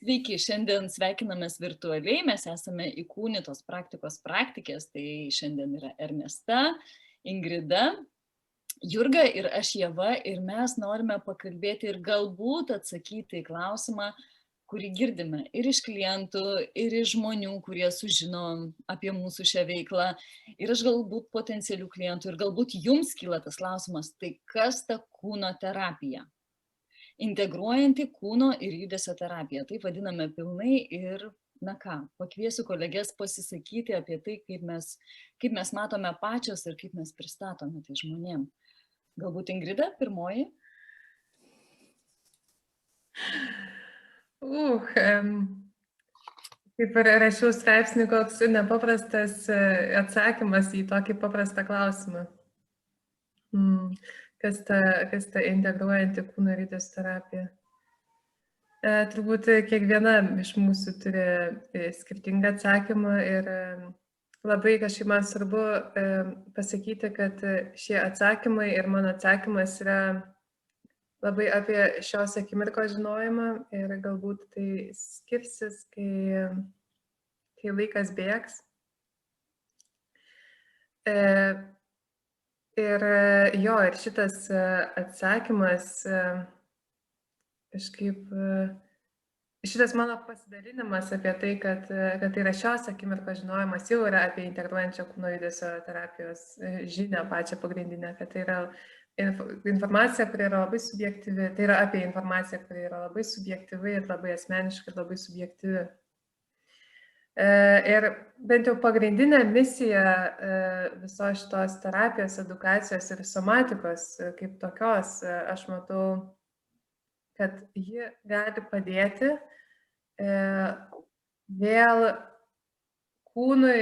Sveiki, šiandien sveikinamės virtualiai, mes esame įkūnytos praktikos praktikės, tai šiandien yra Ernesta, Ingrida, Jurga ir aš Ieva, ir mes norime pakalbėti ir galbūt atsakyti į klausimą, kurį girdime ir iš klientų, ir iš žmonių, kurie sužino apie mūsų šią veiklą, ir iš galbūt potencialių klientų, ir galbūt jums kyla tas klausimas, tai kas ta kūno terapija? Integruojanti kūno ir judesio terapiją. Taip vadiname pilnai ir, na ką, pakviesiu kolegės pasisakyti apie tai, kaip mes matome pačios ir kaip mes pristatome tai žmonėm. Galbūt Ingrida, pirmoji? Kaip ir rašiau straipsnį, koks nepaprastas atsakymas į tokį paprastą klausimą. Kas ta integruojanti kūno ir judesio terapija? Turbūt kiekviena iš mūsų turi skirtingą atsakymą ir labai kažkaip man svarbu pasakyti, kad šie atsakymai ir mano atsakymas yra labai apie šios akimirkos žinojimą ir galbūt tai skirsis, kai laikas bėgs. Ir šitas atsakymas, šitas mano pasidalinimas apie tai, kad tai yra šios akimirkos žinojimas, jau yra apie integruojančią kūno judesio terapijos žinią pačią pagrindinę, kad tai yra informacija, kuri yra labai subjektyvi, tai yra apie informaciją, kuri yra labai subjektyvi ir labai asmeniška ir labai subjektyvi. Ir bent jau pagrindinė misija visos šitos terapijos, edukacijos ir somatikos kaip tokios, aš matau, kad ji gali padėti vėl kūnui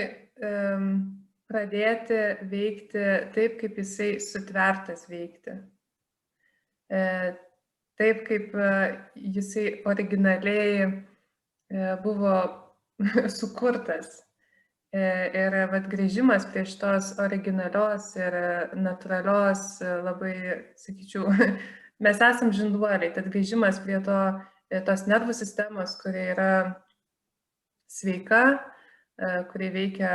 pradėti veikti taip, kaip jisai sutvertas veikti. Taip, kaip jisai originaliai buvo sukurtas. Ir grįžimas prie šitos originalios ir natūralios, labai, sakyčiau, mes esam žinduoliai, tad grįžimas prie tos nervų sistemos, kuri yra sveika, kuri veikia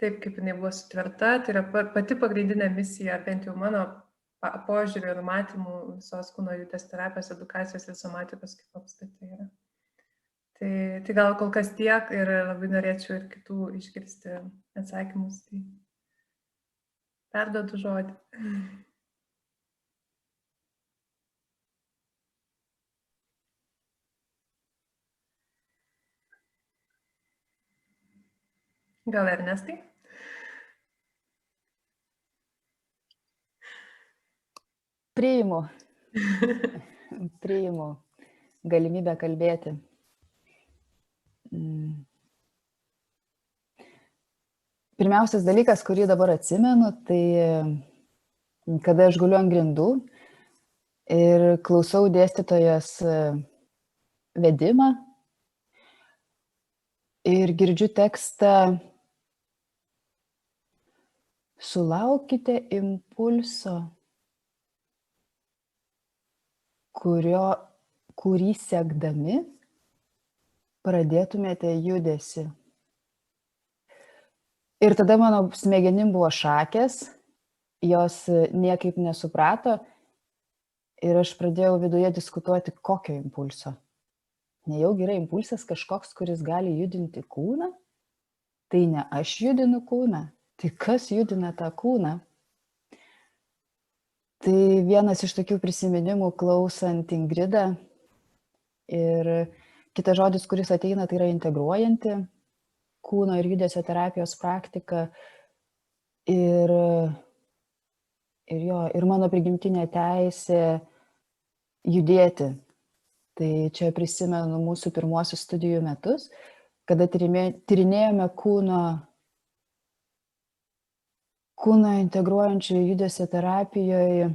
taip, kaip jinai buvo sutverta, tai yra pati pagrindinė misija, bent jau mano požiūriu ir matymų visos kūno judesio terapijos, edukacijos ir somatikos kaip apskritai yra. Tai gal kol kas tiek ir labai norėčiau ir kitų išgirsti atsakymus, tai perduodu žodį. Gal Ernestai? Priimu galimybę kalbėti. Pirmiausias dalykas, kurį dabar atsimenu, tai kada aš guliu ant grindų ir klausau dėstytojos vedimą ir girdžiu tekstą: sulaukite impulso, kurį sekdami pradėtumėte judesį. Ir tada mano smegenim buvo šakės, jos niekaip nesuprato ir aš pradėjau viduje diskutuoti, kokio impulso. Nejaugi yra impulsas kažkoks, kuris gali judinti kūną? Tai ne aš judinu kūną, tai kas judina tą kūną? Tai vienas iš tokių prisiminimų klausant Ingridą. Ir kitas žodis, kuris ateina, tai yra integruojanti kūno ir judesio terapijos praktika ir mano prigimtinė teisė judėti. Tai čia prisimenu mūsų pirmuosius studijų metus, kada tyrinėjome kūno integruojančio judesio terapijoje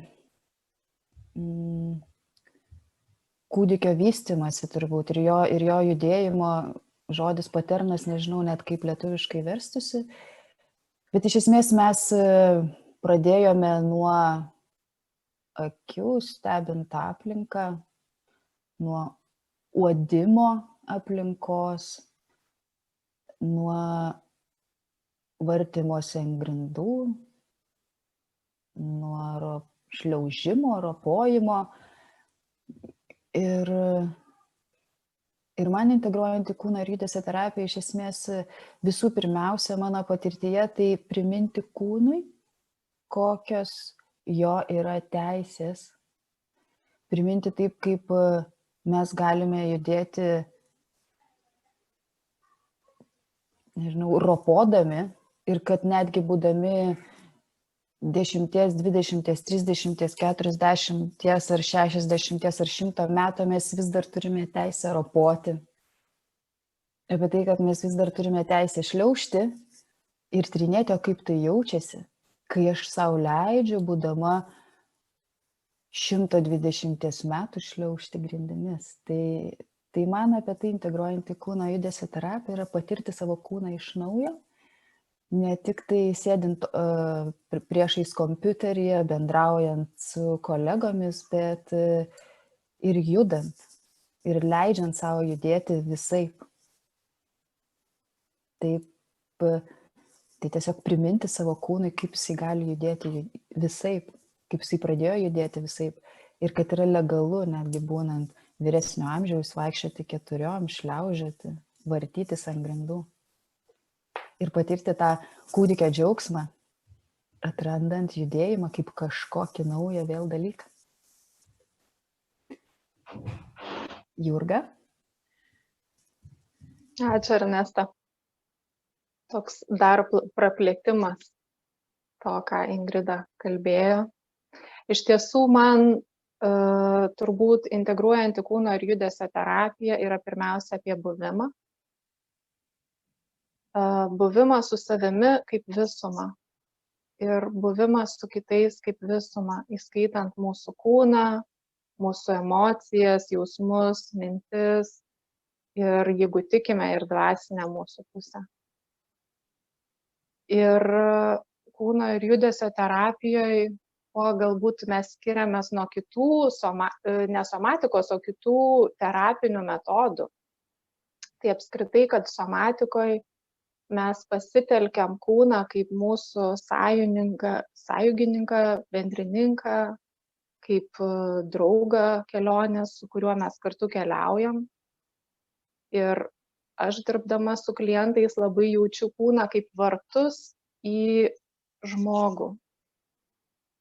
kūdikio vystymasi turbūt ir jo judėjimo. Žodis paternas, nežinau net kaip lietuviškai verstusi, bet iš esmės mes pradėjome nuo akių, stebint aplinką, nuo uodimo aplinkos, nuo vartymosi ant grindų, nuo šliaužimo, ropojimo. Ir man integruojant į kūno ir judesio terapiją, iš esmės visų pirmiausia mano patirtyje tai priminti kūnui, kokios jo yra teisės. Priminti taip, kaip mes galime judėti, ropodami ir kad netgi būdami 10, 20, 30, 40 ar 60 ar 100 metų mes vis dar turime teisę ropoti. Apie tai, kad mes vis dar turime teisę šliaužti ir tyrinėti, o kaip tai jaučiasi, kai aš sau leidžiu, būdama 120 metų šliaužti grindimis. Tai man apie tai integruojant į kūno judesio terapiją yra patirti savo kūną iš naujo. Ne tik tai sėdint priešais kompiuteryje, bendraujant su kolegomis, bet ir judant, ir leidžiant savo judėti visaip. Tai tiesiog priminti savo kūnui, kaip jisai gali judėti visaip, kaip jisai pradėjo judėti visaip. Ir kad yra legalu, netgi būnant vyresnio amžiaus, vaikščioti 4, šliaužioti, vartytis ant grindų. Ir patirti tą kūdikio džiaugsmą, atrandant judėjimą kaip kažkokį naują vėl dalyką. Jurga? Ačiū, Ernesta. Toks dar praplėtimas to, ką Ingrida kalbėjo. Iš tiesų, man turbūt integruojant į kūno ir judesio terapiją yra pirmiausia apie buvimą. Buvimas su savimi kaip visumą ir buvimas su kitais kaip visumą, įskaitant mūsų kūną, mūsų emocijas, jausmus, mintis ir, jeigu tikime, ir dvasinę mūsų pusę. Ir kūno ir judesio terapijoje, kuo galbūt mes skiriamės nuo kitų, ne somatikos, o kitų terapinių metodų. Tai apskritai, kad somatikoje mes pasitelkiam kūną kaip mūsų sąjungininką, bendrininką, kaip draugą kelionės, su kuriuo mes kartu keliaujam. Ir aš dirbdama su klientais labai jaučiu kūną kaip vartus į žmogų.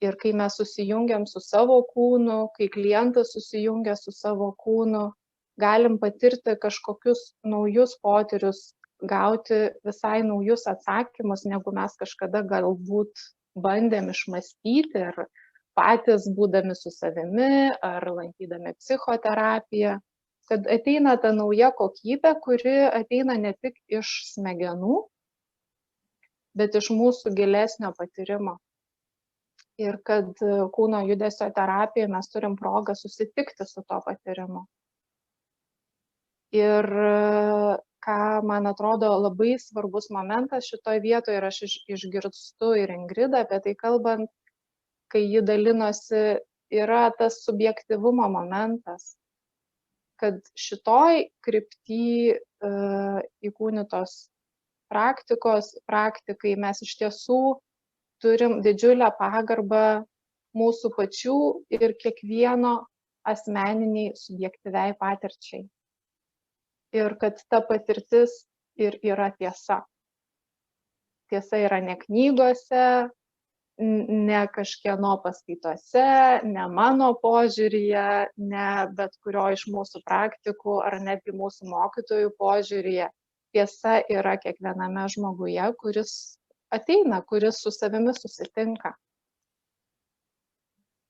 Ir kai mes susijungiam su savo kūnu, kai klientas susijungia su savo kūnu, galim patirti kažkokius naujus potyrius, gauti visai naujus atsakymus, negu mes kažkada galbūt bandėm išmąstyti, ar patys būdami su savimi, ar lankydami psichoterapiją, kad ateina ta nauja kokybė, kuri ateina ne tik iš smegenų, bet iš mūsų gilesnio patyrimo. Ir kad kūno judesio terapijoje mes turim progą susitikti su to patyrimu. Ir ką man atrodo labai svarbus momentas šitoje vietoje, ir aš išgirstu ir Ingridą apie tai kalbant, kai ji dalinosi, yra tas subjektyvumo momentas, kad šitoj krypty įkūnytos praktikai mes iš tiesų turim didžiulę pagarbą mūsų pačių ir kiekvieno asmeniniai subjektyviai patirčiai. Ir kad ta patirtis ir yra tiesa. Tiesa yra ne knygose, ne kažkieno paskaitose, ne mano požiūryje, ne bet kurio iš mūsų praktikų ar netgi mūsų mokytojų požiūryje. Tiesa yra kiekviename žmoguje, kuris ateina, kuris su savimi susitinka.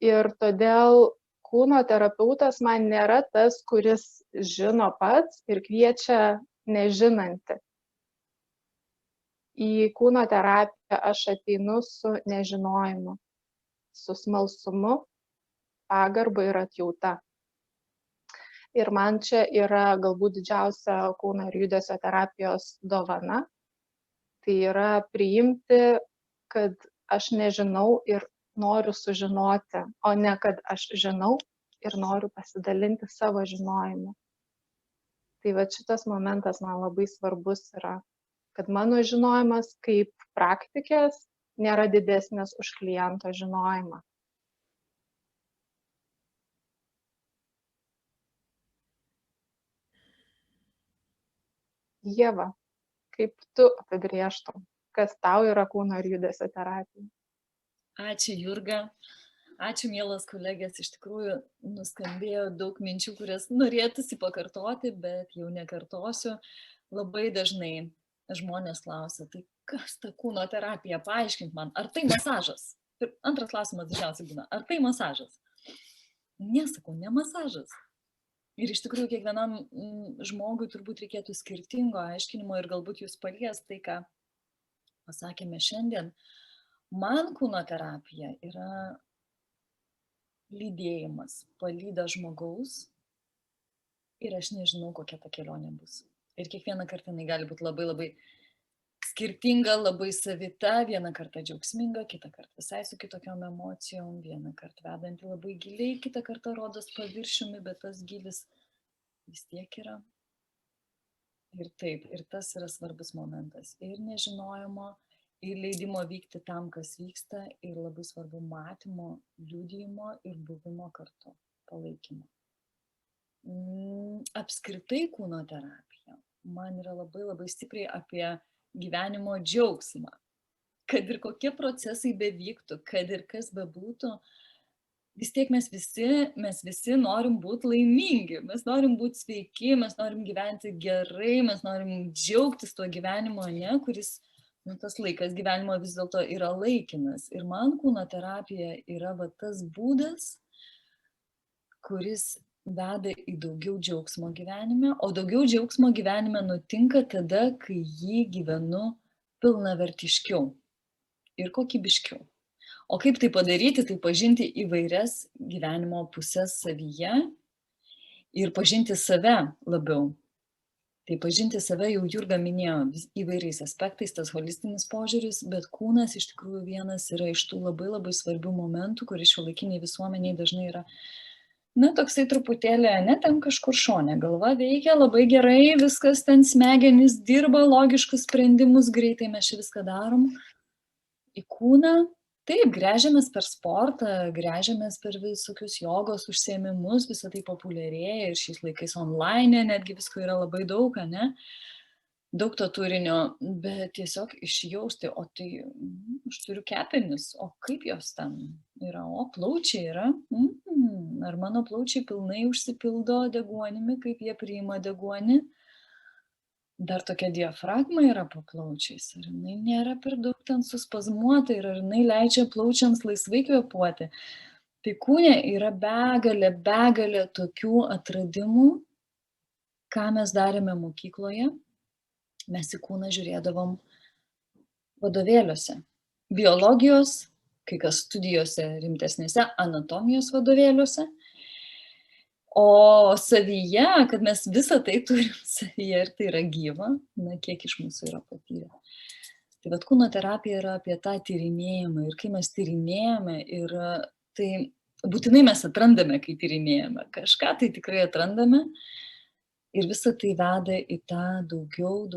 Ir todėl kūno terapeutas man nėra tas, kuris žino pats ir kviečia nežinantį. Į kūno terapiją aš ateinu su nežinojimu, su smalsumu, pagarba ir atjauta. Ir man čia yra galbūt didžiausia kūno ir judesio terapijos dovana. Tai yra priimti, kad aš nežinau ir noriu sužinoti, o ne kad aš žinau ir noriu pasidalinti savo žinojimu. Tai va šitas momentas man labai svarbus yra, kad mano žinojimas kaip praktikės nėra didesnis už kliento žinojimą. Ieva, kaip tu apibrėžtum, kas tau yra kūno ir judesio terapija? Ačiū, Jurga. Ačiū, mielas kolegės. Iš tikrųjų, nuskambėjo daug minčių, kurias norėtųsi pakartoti, bet jau nekartosiu. Labai dažnai žmonės klausia, tai kas ta kūno terapija? Paaiškink man, ar tai masažas? Ir antras klausimas dažniausiai būna, ar tai masažas? Nesakau, ne masažas. Ir iš tikrųjų, kiekvienam žmogui turbūt reikėtų skirtingo aiškinimo ir galbūt jūs palies tai, ką pasakėme šiandien. Man kūno terapija yra lydėjimas, palyda žmogaus ir aš nežinau, kokia ta kelionė bus. Ir kiekvieną kartą jinai gali būti labai labai skirtinga, labai savita, vieną kartą džiaugsminga, kitą kartą visai su kitokiom emocijom, vieną kartą vedanti labai giliai, kitą kartą rodos paviršiumi, bet tas gilis vis tiek yra. Ir taip, ir tas yra svarbus momentas. Ir nežinojimo, ir leidimo vykti tam, kas vyksta, ir labai svarbu matymo, liudijimo ir buvimo kartu, palaikymo. Apskritai kūno terapija man yra labai labai stipriai apie gyvenimo džiaugsmą. Kad ir kokie procesai bevyktų, kad ir kas bebūtų, vis tiek mes visi norim būti laimingi, mes norim būti sveiki, mes norim gyventi gerai, mes norim džiaugtis tuo gyvenimo, ne, kuris tas laikas gyvenimo vis dėlto yra laikinas. Ir man kūno terapija yra va tas būdas, kuris veda į daugiau džiaugsmo gyvenime, o daugiau džiaugsmo gyvenime nutinka tada, kai jį gyvenu pilnavertiškiau ir kokybiškiau. O kaip tai padaryti, tai pažinti įvairias gyvenimo pusės savyje ir pažinti save labiau. Tai pažinti save jau Jurga minėjo įvairiais aspektais, tas holistinis požiūris, bet kūnas iš tikrųjų vienas yra iš tų labai labai svarbių momentų, kuris šiuolaikiniai visuomeniai dažnai yra, na, toksai truputėlį, ne, ten kažkur šone, galva veikia labai gerai, viskas ten smegenys dirba, logiškus sprendimus, greitai mes čia viską darom. Į kūną, taip, gręžiamės per sportą, gręžiamės per visokius jogos užsiėmimus, visą tai populiarėja ir šiais laikais online, netgi visko yra labai daug, ne? Daug to turinio, bet tiesiog išjausti, o tai aš turiu kepenis, o kaip jos ten yra, o plaučiai yra, ar mano plaučiai pilnai užsipildo deguonimi, kaip jie priima deguonį, dar tokia diafragma yra po plaučiais, ar jinai nėra per daug ten suspazmuota ir ar jinai leidžia plaučiams laisvai kvėpuoti. Tai kūne yra begalė tokių atradimų, ką mes darėme mokykloje. Mes į kūną žiūrėdavom vadovėliuose. Biologijos, kai kas studijose rimtesnėse, anatomijos vadovėliuose. O savyje, kad mes visą tai turim savyje ir tai yra gyva, na, kiek iš mūsų yra patyrę. Tai vat kūno terapija yra apie tą tyrinėjimą ir kai mes tyrinėjame ir tai būtinai mes atrandame, kai tyrinėjame. Kažką tai tikrai atrandame. Ir visa tai veda į tą daugiau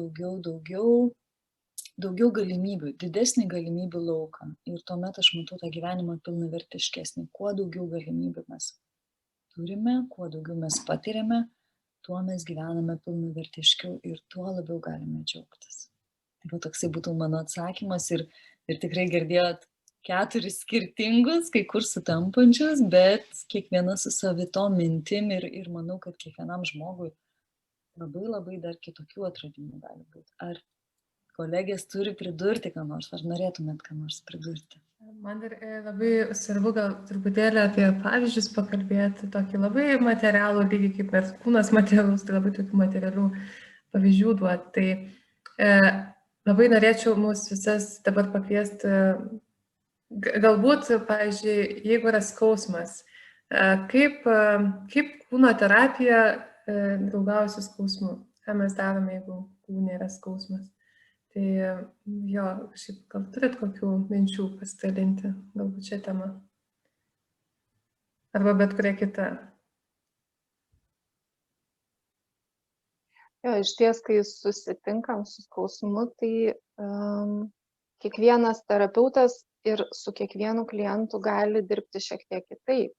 galimybių, didesnį galimybių lauką. Ir tuomet aš matau tą gyvenimą pilnavertiškesnį. Kuo daugiau galimybių mes turime, kuo daugiau mes patiriame, tuo mes gyvename pilnavertiškiau ir tuo labiau galime džiaugtis. Tai toksai būtų mano atsakymas ir tikrai girdėjot 4 skirtingus, kai kur sutampančius, bet kiekviena su savito mintim ir manau, kad kiekvienam žmogui labai dar kitokių atradimų gali būti. Ar kolegės turi pridurti ką nors, ar norėtumėt ką nors pridurti? Man dar labai svarbu gal truputėlį apie pavyzdžius pakalbėti, tokį labai materialų lygį, kaip mes kūnas materialus, tai labai tokių materialių pavyzdžių duoti. Tai labai norėčiau mūsų visas dabar pakviesti, galbūt, pavyzdžiui, jeigu yra skausmas, kaip kūno terapija draugauja su skausmu, ką mes darome, jeigu kūne yra skausmas. Tai jo, šiaip gal turit kokių minčių pasidalinti, galbūt šią temą. Arba bet kuria kita. Jo, iš ties, kai susitinkam su skausmu, tai kiekvienas terapeutas ir su kiekvienu klientu gali dirbti šiek tiek kitaip.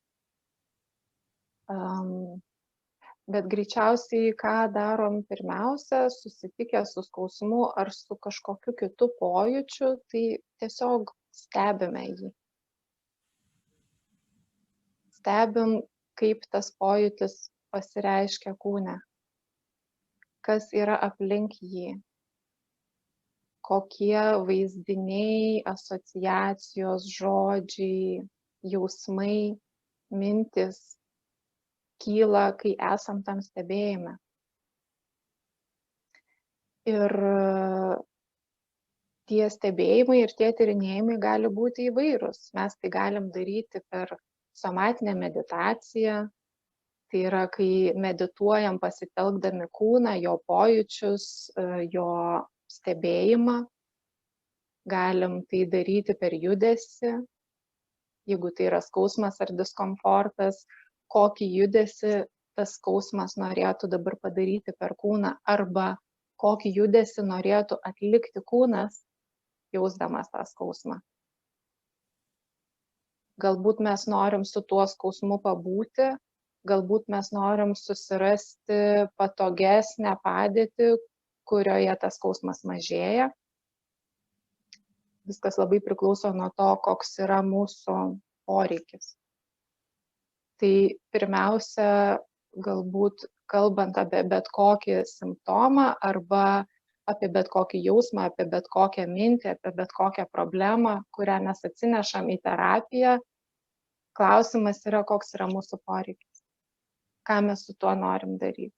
Bet greičiausiai, ką darom pirmiausia, susitikę su skausmu ar su kažkokiu kitu pojūčiu, tai tiesiog stebime jį. Stebim, kaip tas pojūtis pasireiškia kūne, kas yra aplink jį, kokie vaizdiniai, asociacijos, žodžiai, jausmai, mintis kyla, kai esam tam stebėjime. Ir tie stebėjimai ir tie tyrinėjimai gali būti įvairūs. Mes tai galim daryti per somatinę meditaciją, tai yra, kai medituojam pasitelkdami kūną, jo pojūčius, jo stebėjimą. Galim tai daryti per judesį, jeigu tai yra skausmas ar diskomfortas, kokį judesį tas skausmas norėtų dabar padaryti per kūną, arba kokį judesį norėtų atlikti kūnas, jausdamas tą skausmą. Galbūt mes norim su tuo skausmu pabūti, galbūt mes norim susirasti patogesnę padėtį, kurioje tas skausmas mažėja. Viskas labai priklauso nuo to, koks yra mūsų poreikis. Tai pirmiausia, galbūt kalbant apie bet kokį simptomą arba apie bet kokį jausmą, apie bet kokią mintį, apie bet kokią problemą, kurią mes atsinešam į terapiją, klausimas yra, koks yra mūsų poreikis, ką mes su tuo norim daryti.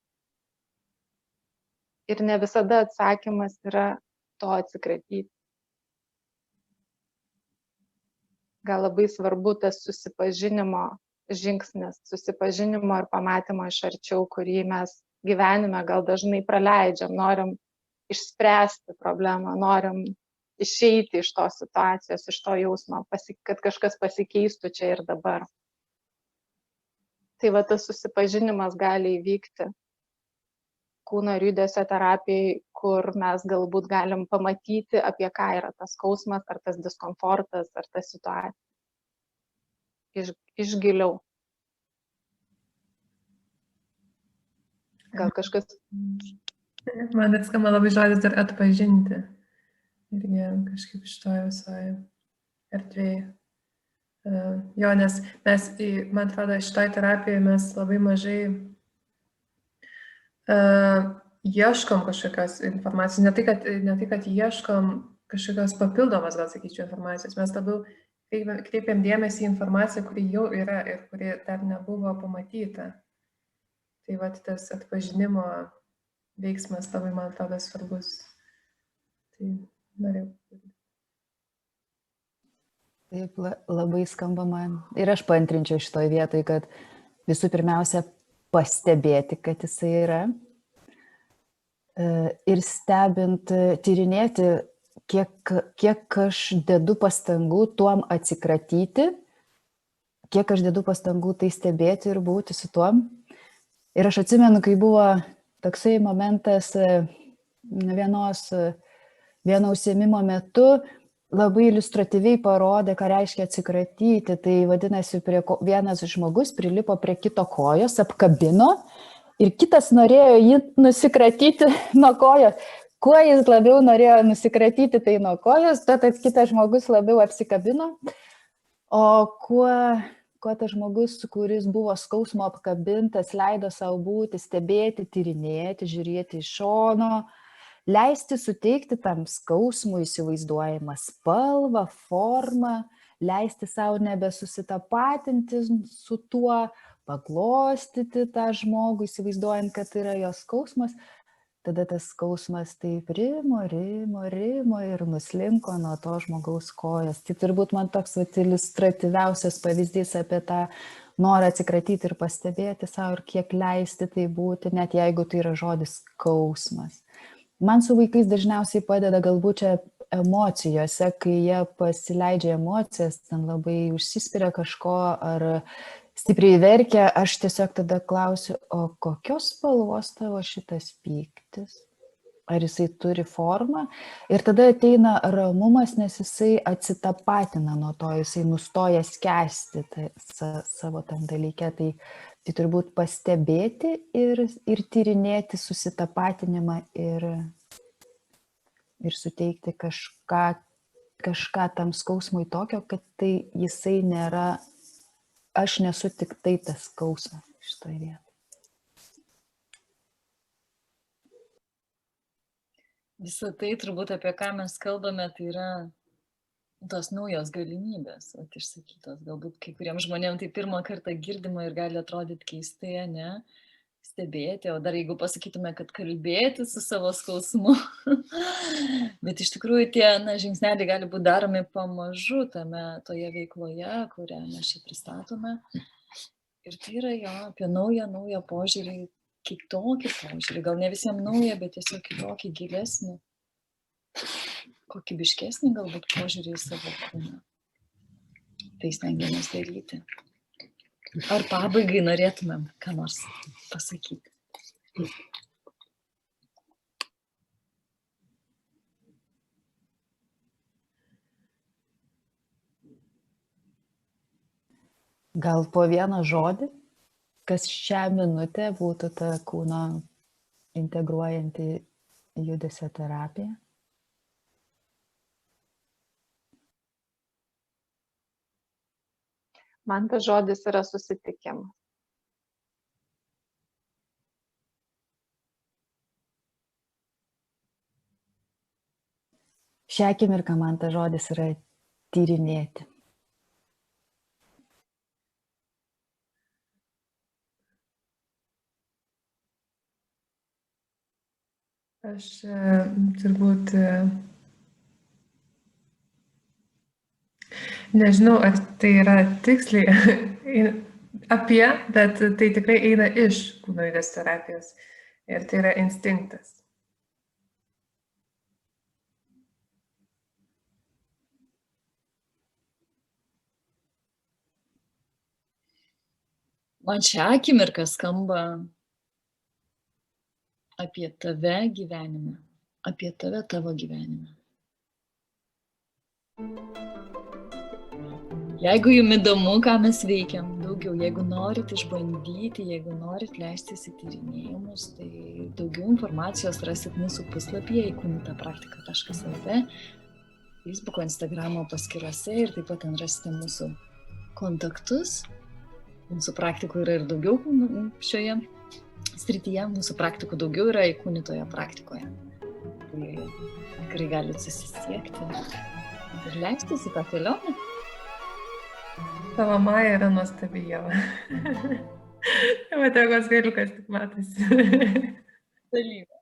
Ir ne visada atsakymas yra to atsikratyti. Gal labai svarbu tas susipažinimo žingsnis, susipažinimo ir pamatymo iš arčiau, kurį mes gyvenime gal dažnai praleidžiam, norim išspręsti problemą, norim išeiti iš tos situacijos, iš to jausmo, kad kažkas pasikeistų čia ir dabar. Tai va tas susipažinimas gali įvykti kūno ir judesio terapijai, kur mes galbūt galim pamatyti, apie ką yra tas skausmas, ar tas diskomfortas, ar ta situacija. Iš giliau. Gal kažkas... Man ir skamba labai žodis dar atpažinti. Irgi kažkaip šitoje visoje erdvėje. Jo, nes mes, man atrodo, šitoje terapijoje mes labai mažai ieškom kažkokios informacijos. Ne tai, kad ieškom kažkokios papildomos, gal sakyčiau, informacijos. Mes labiau kreipiam dėmesį į informaciją, kuri jau yra ir kuri dar nebuvo pamatyta. Tai va tas atpažinimo veiksmas labai, man atrodo, svarbus. Tai norėjau. Taip, labai skamba man. Ir aš paantrinčiau šitoj vietoj, kad visų pirmiausia pastebėti, kad jisai yra. Ir stebint, tyrinėti, kiek aš dedu pastangų tuom atsikratyti, kiek aš dedu pastangų tai stebėti ir būti su tuom. Ir aš atsimenu, kai buvo toksai momentas vieno užsiėmimo metu, labai iliustratyviai parodė, ką reiškia atsikratyti. Tai vadinasi, vienas žmogus prilipo prie kito kojos, apkabino ir kitas norėjo jį nusikratyti nuo kojos. Kuo jis labiau norėjo nusikratyti tai nuo kojos, tad kitas žmogus labiau apsikabino. O kuo tas žmogus, kuris buvo skausmo apkabintas, leido savo būti, stebėti, tyrinėti, žiūrėti iš šono, leisti suteikti tam skausmui įsivaizduojamą spalvą, formą, leisti savo nebesusitapatinti su tuo, paglostyti tą žmogų, įsivaizduojant, kad tai yra jo skausmas. Tada tas skausmas taip rimo ir nuslinko nuo to žmogaus kojas. Tai turbūt man toks iliustratyviausias pavyzdys apie tą norą atsikratyti ir pastebėti savo ir kiek leisti tai būti, net jeigu tai yra žodis skausmas. Man su vaikais dažniausiai padeda galbūt čia emocijose, kai jie pasileidžia emocijas, ten labai užsispiria kažko ar stipriai verkia, aš tiesiog tada klausiu, o kokios spalvos tavo šitas pyktis? Ar jisai turi formą? Ir tada ateina ramumas, nes jisai atsitapatina nuo to, jisai nustoja skęsti savo tam dalyke. Tai turbūt pastebėti ir tyrinėti susitapatinimą ir suteikti kažką tam skausmui tokio, kad tai jisai nėra, aš nesu tik tai tas skausmas šitoje vietoje. Visą tai turbūt apie ką mes kalbame, tai yra tos naujos galimybės, išsakytos. Galbūt kai kuriems žmonėms tai pirmą kartą girdima ir gali atrodyti keistai, ne? Stebėti, o dar jeigu pasakytume, kad kalbėti su savo skausmu. Bet iš tikrųjų tie žingsneliai gali būti daromi pamažu toje veikloje, kurią mes čia pristatome. Ir tai yra jo apie naują požiūrį, kitokį požiūrį, gal ne visiems naują, bet tiesiog kitokį gilesnį, kokybiškesnį galbūt požiūrį į savo kūną. Tai stengiamės daryti. Ar pabaigai norėtumėm ką nors pasakyti? Gal po vieną žodį? Kas šią minutę būtų ta kūno integruojanti judesio terapija? Man tas žodis yra susitikimas. Šią akimirką man tas žodis yra tyrinėti. Aš turbūt nežinau, ar tai yra tiksliai apie, bet tai tikrai eina iš kūno judesio terapijos ir tai yra instinktas. Man šią akimirką skamba apie tave gyvenime, apie tave tavo gyvenime. Jeigu jums įdomu, ką mes veikiam daugiau, jeigu norit išbandyti, jeigu norit leistis į tyrinėjimus, tai daugiau informacijos rasit mūsų puslapyje ikunitapraktika.lt, Facebooko, Instagramo paskyrose ir taip pat ten rasite mūsų kontaktus. Mūsų praktikų yra ir daugiau šioje srityje, mūsų praktikų daugiau yra įkūnytoje praktikoje. Tai tikrai galit susisiekti ir leistis į tą kelionę. Tavo Maja yra nuostabi Ieva. Mateo, koks galiukas tik matosi. Dalyvė.